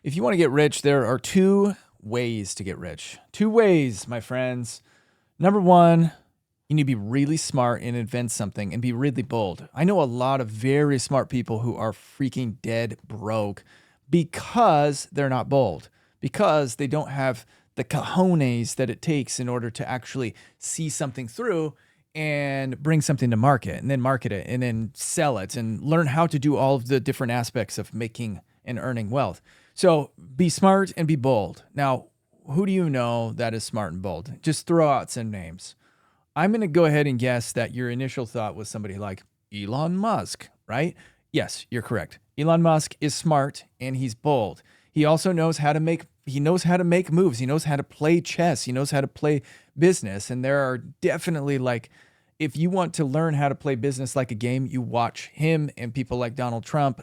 If you want to get rich, there are two ways to get rich. Two ways, my friends. Number one, you need to be really smart and invent something and be really bold. I know a lot of very smart people who are freaking dead broke because they're not bold, because they don't have the cojones that it takes in order to actually see something through and bring something to market and then market it and then sell it and learn how to do all of the different aspects of making and earning wealth. So be smart and be bold. Now, who do you know that is smart and bold? Just throw out some names. I'm going to go ahead and guess that your initial thought was somebody like Elon Musk, right? Yes, you're correct. Elon Musk is smart and he's bold. He also knows how to make moves. He knows how to play chess. He knows how to play business. And there are definitely, like, if you want to learn how to play business like a game, you watch him and people like Donald Trump,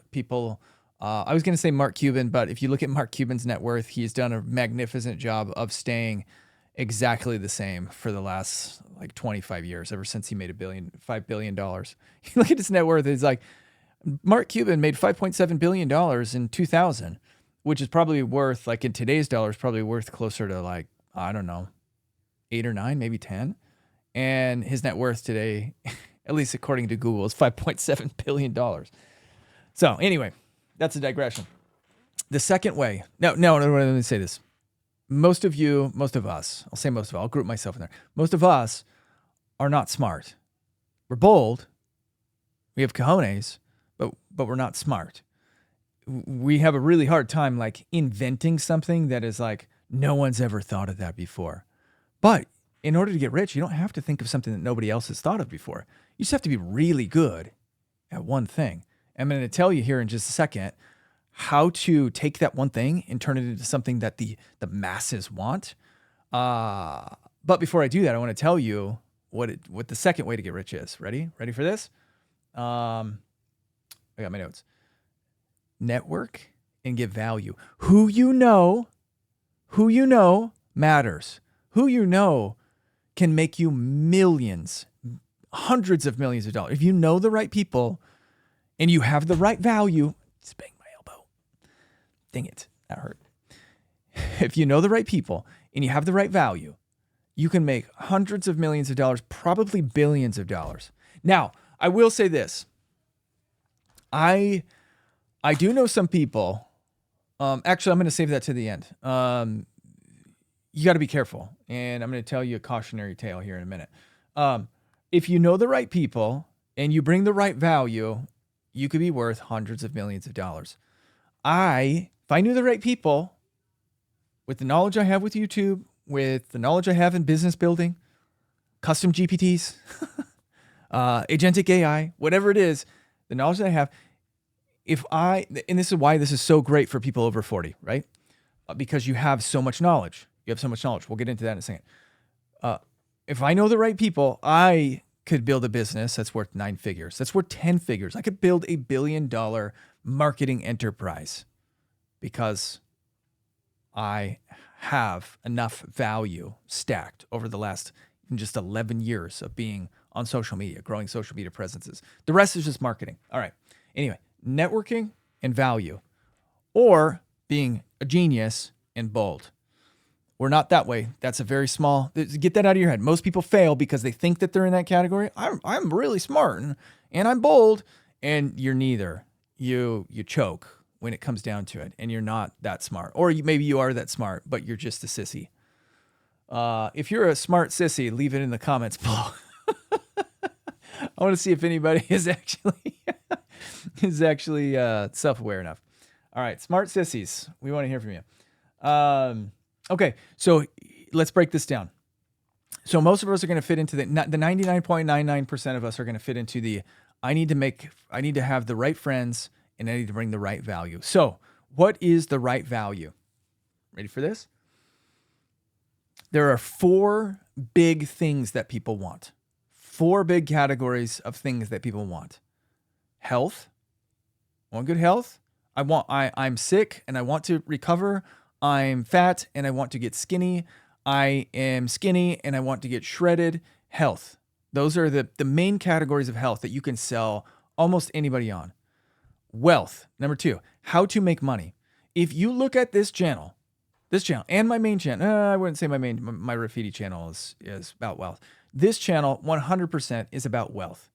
I was going to say Mark Cuban, but if you look at Mark Cuban's net worth, he's done a magnificent job of staying exactly the same for the last like 25 years, ever since he made $5 billion. You look at his net worth, it's like Mark Cuban made $5.7 billion in 2000, which is probably worth, like in today's dollars, probably worth closer to like, I don't know, 8 or 9, maybe 10. And his net worth today, at least according to Google, is $5.7 billion. So anyway, that's a digression. The second way, no, let me say this. Most of us, I'll say most of all, I'll group myself in there. Most of us are not smart. We're bold. We have cojones, but we're not smart. We have a really hard time like inventing something that is like, no one's ever thought of that before. But in order to get rich, you don't have to think of something that nobody else has thought of before. You just have to be really good at one thing. I'm going to tell you here in just a second how to take that one thing and turn it into something that the masses want. But before I do that, I want to tell you what the second way to get rich is. Ready for this? I got my notes. Network and give value. Who you know matters. Who you know can make you millions, hundreds of millions of dollars. If you know the right people and you have the right value, just bang my elbow. Dang it, that hurt. If you know the right people and you have the right value, you can make hundreds of millions of dollars, probably billions of dollars. Now, I will say this. I do know some people. Actually, I'm going to save that to the end. You got to be careful, and I'm going to tell you a cautionary tale here in a minute. If you know the right people and you bring the right value, you could be worth hundreds of millions of dollars. If I knew the right people, with the knowledge I have with YouTube, with the knowledge I have in business building, custom GPTs, agentic AI, whatever it is, the knowledge that I have, and this is why this is so great for people over 40, right? Because you have so much knowledge. You have so much knowledge. We'll get into that in a second. If I know the right people, I could build a business that's worth 9 figures. That's worth 10 figures. I could build $1 billion marketing enterprise because I have enough value stacked over the last just 11 years of being on social media, growing social media presences. The rest is just marketing. All right. Anyway, networking and value, or being a genius and bold. We're not that way. That's a very small, get that out of your head. Most people fail because they think that they're in that category. I'm really smart and I'm bold, and you're neither. You choke when it comes down to it, and you're not that smart. Or maybe you are that smart, but you're just a sissy. If you're a smart sissy, leave it in the comments below. I want to see if anybody is actually self-aware enough. All right, smart sissies, we want to hear from you. Okay, so let's break this down. So most of us are going to fit into the 99.99% of us are going to fit into the I need to have the right friends and I need to bring the right value. So what is the right value? Ready for this? There are 4 big things that people want. 4 big categories of things that people want. Health. Want good health? I'm sick and I want to recover. I'm fat and I want to get skinny. I am skinny and I want to get shredded. Health. Those are the main categories of health that you can sell almost anybody on. Wealth. Number 2, how to make money. If you look at this channel and my main channel, I wouldn't say my Rafidi channel is about wealth. This channel 100% is about wealth.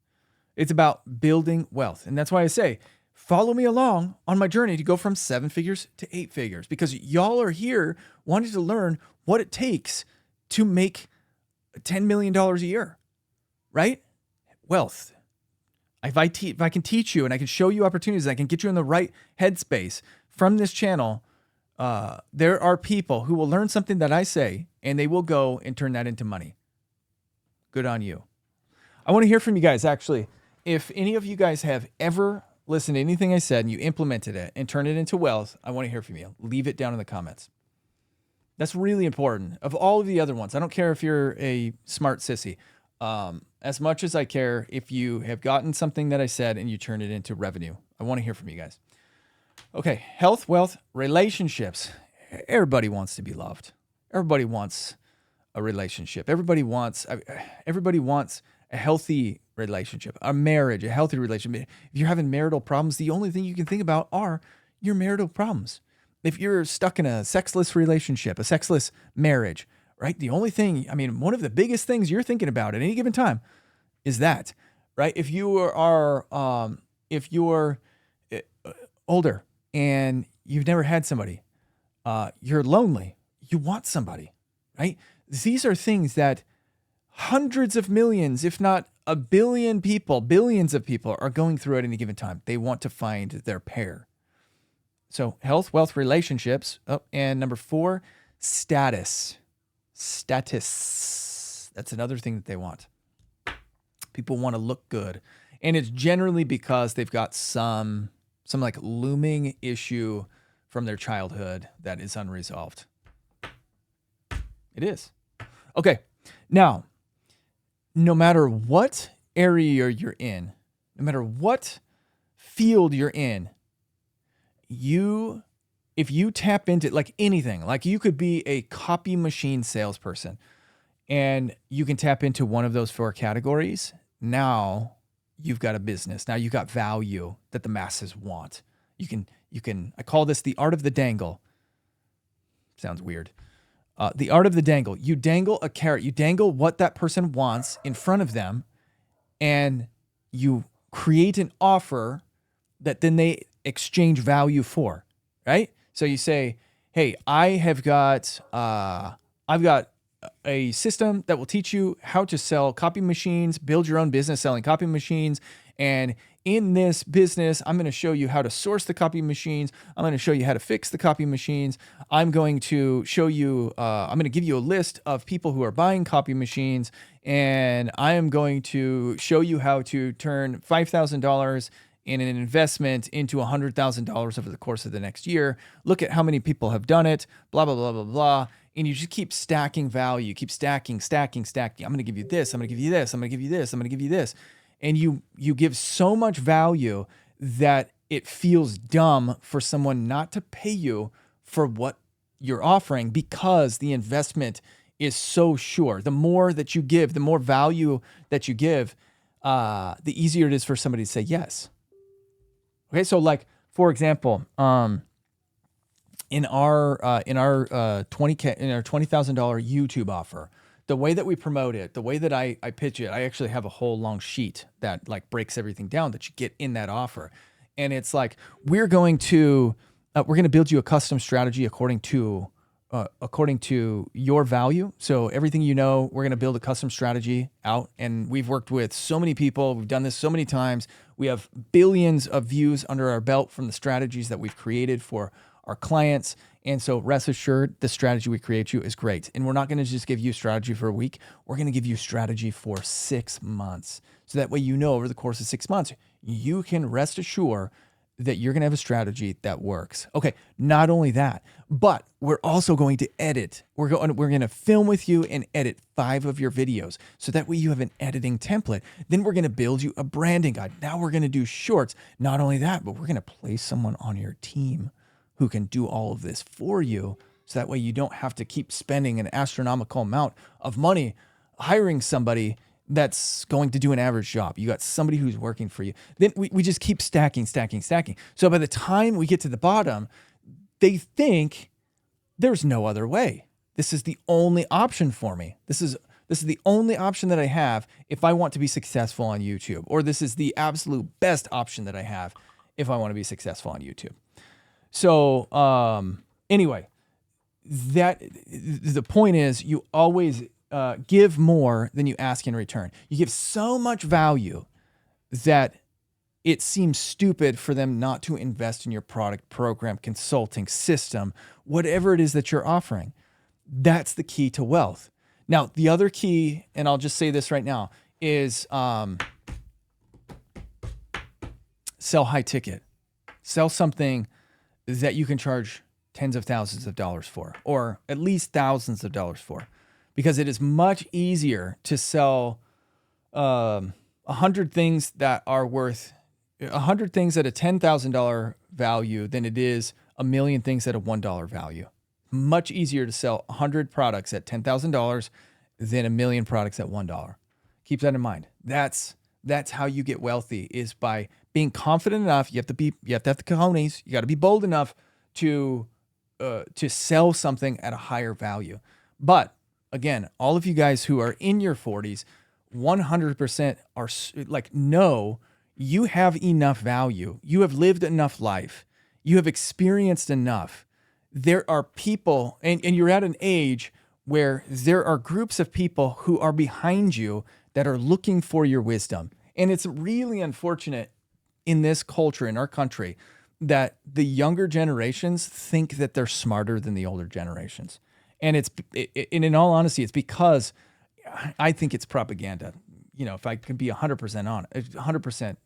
It's about building wealth. And that's why I say, follow me along on my journey to go from 7 figures to 8 figures, because y'all are here wanting to learn what it takes to make $10 million a year, right? Wealth. If I can teach you and I can show you opportunities, I can get you in the right headspace from this channel, there are people who will learn something that I say and they will go and turn that into money. Good on you. I want to hear from you guys, actually. If any of you guys have ever listened to anything I said and you implemented it and turned it into wealth, I want to hear from you. Leave it down in the comments. That's really important. Of all of the other ones, I don't care if you're a smart sissy. As much as I care if you have gotten something that I said and you turn it into revenue. I want to hear from you guys. Okay, health, wealth, relationships. Everybody wants to be loved. Everybody wants a relationship. Everybody wants a healthy relationship, a marriage, a healthy relationship. If you're having marital problems, the only thing you can think about are your marital problems. If you're stuck in a sexless relationship, a sexless marriage, right? The only thing, one of the biggest things you're thinking about at any given time is that, right? If you're older and you've never had somebody, you're lonely, you want somebody, right? These are things that hundreds of millions, if not a billion people, billions of people are going through at any given time. They want to find their pair. So health, wealth, relationships. Oh, and number 4, status. Status. That's another thing that they want. People want to look good. And it's generally because they've got some like looming issue from their childhood that is unresolved. It is. Okay. Now, no matter what area you're in, no matter what field you're in, if you tap into like anything, like you could be a copy machine salesperson and you can tap into one of those 4 categories. Now you've got a business. Now you've got value that the masses want. You can, I call this the art of the dangle. Sounds weird. The art of the dangle. You dangle a carrot. You dangle what that person wants in front of them, and you create an offer that then they exchange value for, right? So you say, hey, I've got a system that will teach you how to sell copy machines, build your own business selling copy machines. And in this business, I'm going to show you how to source the copy machines. I'm going to show you how to fix the copy machines. I'm going to show you, I'm going to give you a list of people who are buying copy machines. And I am going to show you how to turn $5,000 in an investment into $100,000 over the course of the next year. Look at how many people have done it, blah, blah, blah, blah, blah. And you just keep stacking value, keep stacking. I'm going to give you this. I'm going to give you this. I'm going to give you this. I'm going to give you this. And you give so much value that it feels dumb for someone not to pay you for what you're offering, because the investment is so sure. The more that you give, the more value that you give, the easier it is for somebody to say yes. Okay, so like for example, in our $20,000 YouTube offer, the way that we promote it, the way that I pitch it, I actually have a whole long sheet that like breaks everything down that you get in that offer. And it's like, we're going to build you a custom strategy according to your value. So everything, we're going to build a custom strategy out. And we've worked with so many people. We've done this so many times. We have billions of views under our belt from the strategies that we've created for our clients. And so rest assured, the strategy we create you is great. And we're not going to just give you strategy for a week. We're going to give you strategy for 6 months. So that way, over the course of 6 months, you can rest assured that you're going to have a strategy that works. Okay, not only that, but we're also going to edit. We're going to film with you and edit 5 of your videos. So that way you have an editing template. Then we're going to build you a branding guide. Now we're going to do shorts. Not only that, but we're going to place someone on your team who can do all of this for you. So that way you don't have to keep spending an astronomical amount of money hiring somebody that's going to do an average job. You got somebody who's working for you. Then we just keep stacking. So by the time we get to the bottom, they think there's no other way. This is the only option for me. This is the only option that I have if I want to be successful on YouTube, or this is the absolute best option that I have if I want to be successful on YouTube. So anyway, the point is you always give more than you ask in return. You give so much value that it seems stupid for them not to invest in your product, program, consulting, system, whatever it is that you're offering. That's the key to wealth. Now, the other key, and I'll just say this right now, is sell high ticket. Sell something that you can charge tens of thousands of dollars for, or at least thousands of dollars for, because it is much easier to sell 100 things that are worth 100 things at a $10,000 value than it is a million things at a $1 value. Much easier to sell 100 products at $10,000 than a million products at $1. Keep that in mind. That's how you get wealthy, is by being confident enough. You have to have the cojones. You got to be bold enough to sell something at a higher value. But again, all of you guys who are in your 40s, 100% are like, no, you have enough value. You have lived enough life. You have experienced enough. There are people, and you're at an age where there are groups of people who are behind you that are looking for your wisdom. And it's really unfortunate in this culture, in our country, that the younger generations think that they're smarter than the older generations. And and in all honesty, it's because I think it's propaganda. You know, if I can be 100%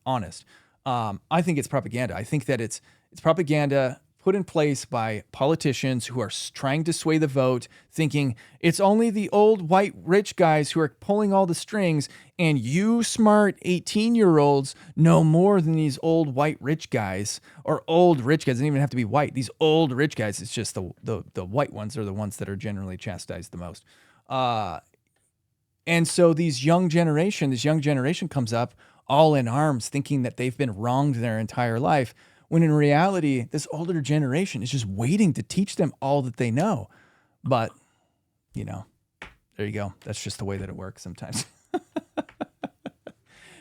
honest, I think it's propaganda. I think that it's propaganda put in place by politicians who are trying to sway the vote, thinking it's only the old white rich guys who are pulling all the strings, and you smart 18-year-olds know more than these old white rich guys, or old rich guys. It doesn't even have to be white. These old rich guys, it's just the white ones are the ones that are generally chastised the most. And so this young generation comes up all in arms, thinking that they've been wronged their entire life, when in reality, this older generation is just waiting to teach them all that they know. But, you know, there you go. That's just the way that it works sometimes.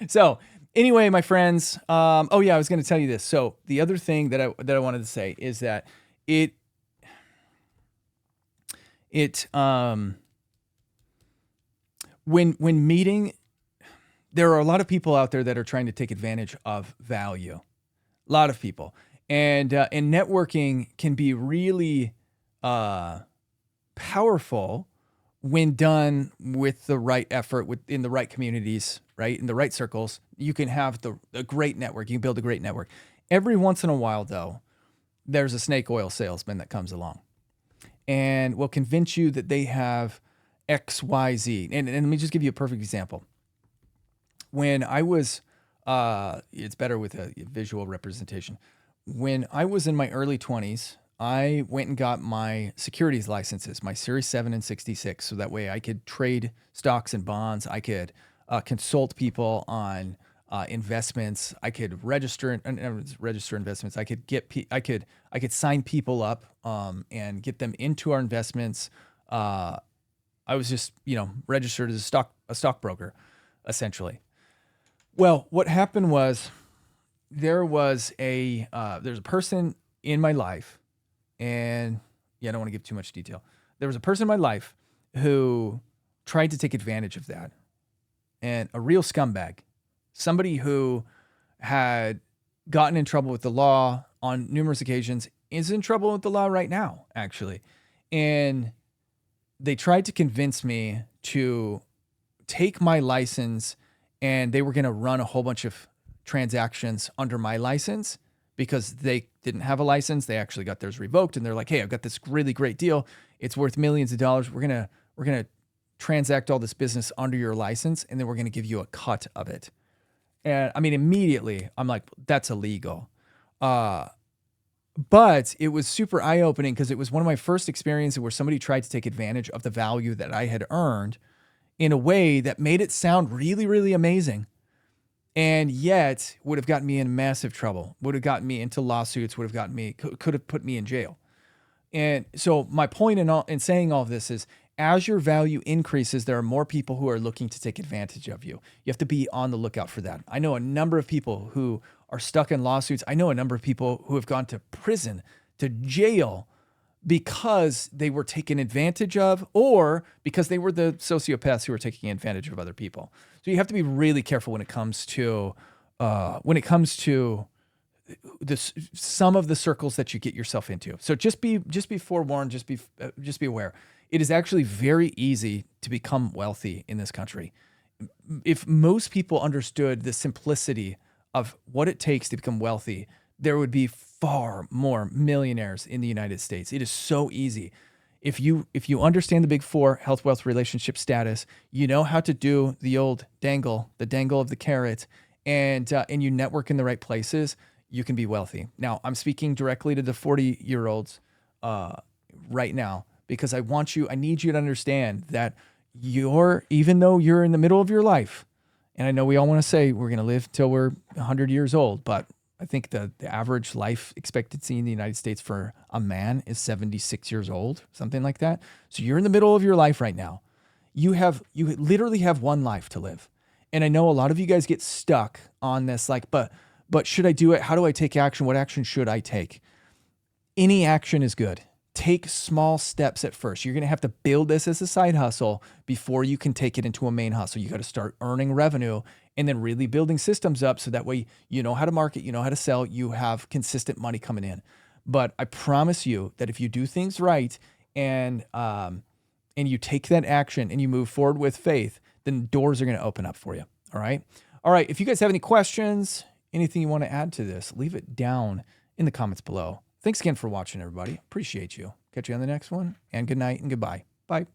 So anyway, my friends, I was going to tell you this. So the other thing that I wanted to say is that when meeting, there are a lot of people out there that are trying to take advantage of value. A lot of people. And networking can be really powerful when done with the right effort, in the right communities, right? In the right circles. You can have a great network. You can build a great network. Every once in a while, though, there's a snake oil salesman that comes along and will convince you that they have X, Y, Z. And let me just give you a perfect example. When I was... it's better with a visual representation. When I was in my early 20s, I went and got my securities licenses, my Series 7 and 66, so that way I could trade stocks and bonds. I could consult people on investments. I could register investments. I could sign people up and get them into our investments. I was just registered as a stockbroker, essentially. Well, what happened was there's a person in my life, and I don't want to give too much detail. There was a person in my life who tried to take advantage of that, and a real scumbag, somebody who had gotten in trouble with the law on numerous occasions, is in trouble with the law right now, actually. And they tried to convince me to take my license, and they were going to run a whole bunch of transactions under my license because they didn't have a license. They actually got theirs revoked, and they're like, "Hey, I've got this really great deal. It's worth millions of dollars. We're gonna transact all this business under your license, and then we're gonna give you a cut of it." And I mean, immediately I'm like, "That's illegal." But it was super eye-opening because it was one of my first experiences where somebody tried to take advantage of the value that I had earned in a way that made it sound really, really amazing. and yet would have gotten me in massive trouble, would have gotten me into lawsuits, would have gotten me, could have put me in jail. And so my point in saying all of this is, as your value increases, there are more people who are looking to take advantage of you. You have to be on the lookout for that. I know a number of people who are stuck in lawsuits. I know a number of people who have gone to prison, to jail, because they were taken advantage of, or because they were the sociopaths who were taking advantage of other people. So you have to be really careful when it comes to some of the circles that you get yourself into. So just be forewarned, just be aware. It is actually very easy to become wealthy in this country. If most people understood the simplicity of what it takes to become wealthy, there would be far more millionaires in the United States. It is so easy. If you understand the big four, health, wealth, relationship, status, you know how to do the old dangle, the dangle of the carrot, and you network in the right places, you can be wealthy. Now, I'm speaking directly to the 40-year-olds right now, because I need you to understand that even though you're in the middle of your life, and I know we all want to say we're going to live till we're 100 years old, but I think the average life expectancy in the United States for a man is 76 years old, something like that. So you're in the middle of your life right now. You literally have one life to live. And I know a lot of you guys get stuck on this, like, but should I do it? How do I take action? What action should I take? Any action is good. Take small steps at first. You're going to have to build this as a side hustle before you can take it into a main hustle. You got to start earning revenue and then really building systems up so that way you know how to market, you know how to sell, you have consistent money coming in. But I promise you that if you do things right and you take that action and you move forward with faith, then doors are going to open up for you. All right. All right. If you guys have any questions, anything you want to add to this, leave it down in the comments below. Thanks again for watching, everybody. Appreciate you. Catch you on the next one, and good night and goodbye. Bye.